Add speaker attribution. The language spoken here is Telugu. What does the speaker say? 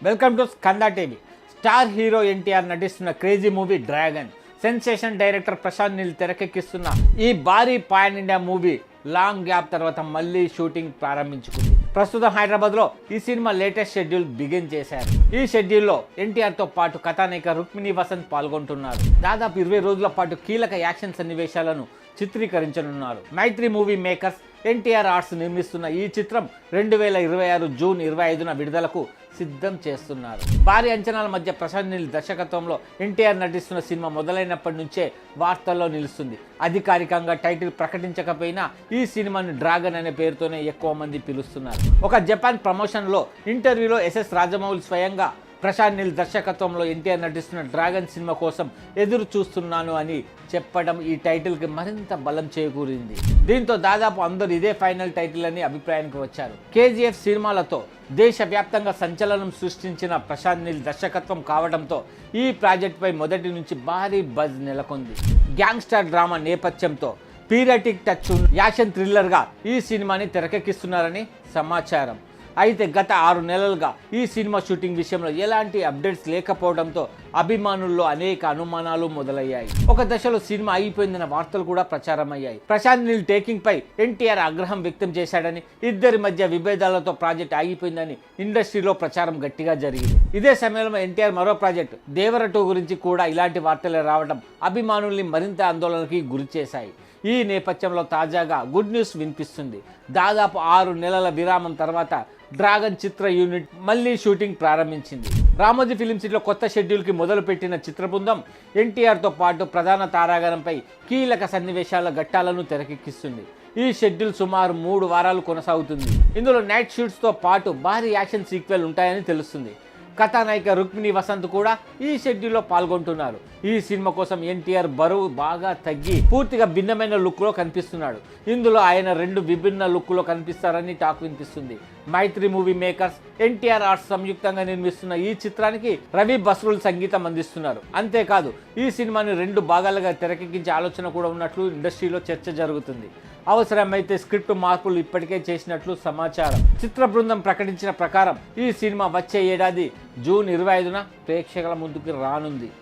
Speaker 1: Welcome to Skanda TV. Star hero NTR నటిస్తున్న crazy movie Dragon, sensation director Prashanth Neel తెరకెక్కిస్తున్న ఈ భారీ pan India movie long gap తర్వాత మళ్ళీ షూటింగ్ ప్రారంభించుకుంది. ప్రస్తుతం హైదరాబాద్లో ఈ సినిమా లేటెస్ట్ షెడ్యూల్ బిగిన్ చేశారు. ఈ షెడ్యూల్లో ఎన్టీఆర్తో పాటు కథానాయిక రుక్మిణి వసంత్ పాల్గొంటున్నారు. దాదాపు 20 రోజుల పాటు కీలక యాక్షన్ సన్నివేశాలను చిత్రీకరించనున్నారు. మైత్రి మూవీ మేకర్స్ ఎన్టీఆర్ ఆర్ట్స్ నిర్మిస్తున్న ఈ చిత్రం 2026 జూన్ 25న విడుదలకు సిద్ధం చేస్తున్నారు. భారీ అంచనాల మధ్య ప్రశాంత్ నీల్ దర్శకత్వంలో ఎన్టీఆర్ నటిస్తున్న సినిమా మొదలైనప్పటి నుంచే వార్తల్లో నిలుస్తుంది. అధికారికంగా టైటిల్ ప్రకటించకపోయినా ఈ సినిమాను డ్రాగన్ అనే పేరుతోనే ఎక్కువ మంది పిలుస్తున్నారు. ఒక జపాన్ ప్రమోషన్లో ఇంటర్వ్యూలో ఎస్ఎస్ రాజమౌళి స్వయంగా ప్రశాంత్ నీల్ దర్శకత్వంలో ఎన్టీఆర్ నటిస్తున్న డ్రాగన్ సినిమా కోసం ఎదురు చూస్తున్నాను అని చెప్పడం ఈ టైటిల్కి మరింత బలం చేకూరింది. దీంతో దాదాపు అందరూ ఇదే ఫైనల్ టైటిల్ అని అభిప్రాయానికి వచ్చారు. కేజీఎఫ్ సినిమాలతో దేశవ్యాప్తంగా సంచలనం సృష్టించిన ప్రశాంత్ నీల్ దర్శకత్వం కావడంతో ఈ ప్రాజెక్టుపై మొదటి నుంచి భారీ బజ్ నెలకొంది. గ్యాంగ్స్టర్ డ్రామా నేపథ్యంతో పీరియాడిక్ టచ్ యాక్షన్ థ్రిల్లర్గా ఈ సినిమాని తెరకెక్కిస్తున్నారని సమాచారం. అయితే గత 6 నెలలుగా ఈ సినిమా షూటింగ్ విషయంలో ఎలాంటి అప్డేట్స్ లేకపోవడంతో అభిమానుల్లో అనేక అనుమానాలు మొదలయ్యాయి. ఒక దశలో సినిమా అయిపోయిందన్న వార్తలు కూడా ప్రచారమయ్యాయి. ప్రశాంత్ నీల్ టేకింగ్ పై ఎన్టీఆర్ ఆగ్రహం వ్యక్తం చేశాడని, ఇద్దరి మధ్య విభేదాలతో ప్రాజెక్ట్ ఆగిపోయిందని ఇండస్ట్రీలో ప్రచారం గట్టిగా జరిగింది. ఇదే సమయంలో ఎన్టీఆర్ మరో ప్రాజెక్ట్ దేవర 2 గురించి కూడా ఇలాంటి వార్తలే రావడం అభిమానుల్ని మరింత ఆందోళనకి గురి చేశాయి. ఈ నేపథ్యంలో తాజాగా గుడ్ న్యూస్ వినిపిస్తుంది. దాదాపు 6 నెలల విరామం తర్వాత డ్రాగన్ చిత్ర యూనిట్ మళ్ళీ షూటింగ్ ప్రారంభించింది. రామోజీ ఫిలిం సిటీలో కొత్త షెడ్యూల్కి మొదలుపెట్టిన చిత్ర బృందం ఎన్టీఆర్తో పాటు ప్రధాన తారాగణంపై కీలక సన్నివేశాల ఘట్టాలను తెరకెక్కిస్తుంది. ఈ షెడ్యూల్ సుమారు 3 వారాలు కొనసాగుతుంది. ఇందులో నైట్ షూట్స్తో పాటు భారీ యాక్షన్ సీక్వెల్ ఉంటాయని తెలుస్తుంది. కథానాయిక రుక్మిణి వసంత్ కూడా ఈ షెడ్యూల్లో పాల్గొంటున్నారు. ఈ సినిమా కోసం ఎన్టీఆర్ బరువు బాగా తగ్గి పూర్తిగా భిన్నమైన లుక్లో కనిపిస్తున్నాడు. ఇందులో ఆయన 2 విభిన్న లుక్లో కనిపిస్తారని టాక్ వినిపిస్తుంది. మైత్రి మూవీ మేకర్స్ ఎన్టీఆర్ ఆర్ట్స్ సంయుక్తంగా నిర్మిస్తున్న ఈ చిత్రానికి రవి బస్రూల్ సంగీతం అందిస్తున్నారు. అంతేకాదు ఈ సినిమాని 2 భాగాలుగా తెరకెక్కించే ఆలోచన కూడా ఉన్నట్లు ఇండస్ట్రీలో చర్చ జరుగుతుంది. అవసరమైతే స్క్రిప్ట్ మార్పులు ఇప్పటికే చేసినట్లు సమాచారం. చిత్ర బృందం ప్రకటించిన ప్రకారం ఈ సినిమా వచ్చే ఏడాది జూన్ 25న ప్రేక్షకుల ముందుకు రానుంది.